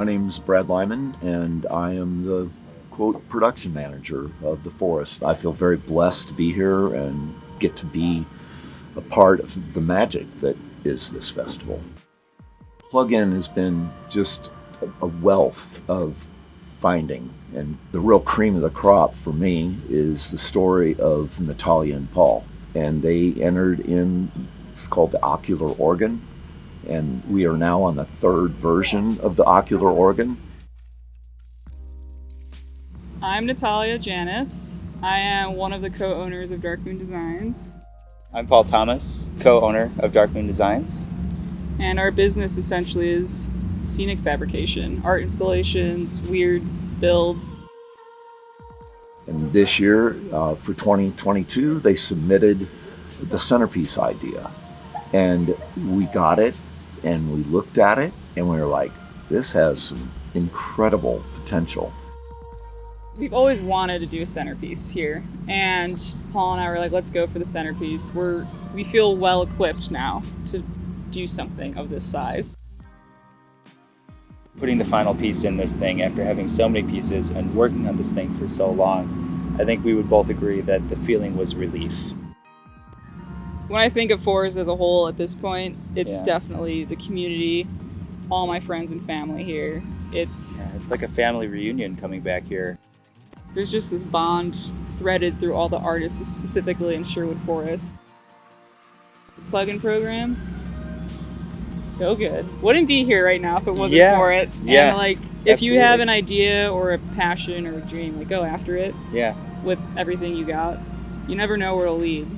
My name is Brad Lyman, and I am the quote production manager of The Forest. I feel very blessed to be here and get to be a part of the magic that is this festival. Plug-in has been just a wealth of finding, and the real cream of the crop for me is the story of Natalia and Paul. And they entered in, it's called the ocular organ, and we are now on the third version of the ocular organ. I'm Natalia Janis. I am one of the co-owners of Darkmoon Designs. I'm Paul Thomas, co-owner of Darkmoon Designs. And our business essentially is scenic fabrication, art installations, weird builds. And this year, for 2022, they submitted the centerpiece idea. And we got it, and we looked at it, and we were like, this has some incredible potential. We've always wanted to do a centerpiece here, and Paul and I were like, let's go for the centerpiece. We feel well equipped now to do something of this size. Putting the final piece in this thing after having so many pieces and working on this thing for so long, I think we would both agree that the feeling was relief. When I think of Forest as a whole at this point, it's definitely the community, all my friends and family here. It's like a family reunion coming back here. There's just this bond threaded through all the artists, specifically in Sherwood Forest. The plug-in program, so good. Wouldn't be here right now if it wasn't for it. Yeah, and if you have an idea or a passion or a dream, go after it. Yeah. With everything you got. You never know where it'll lead.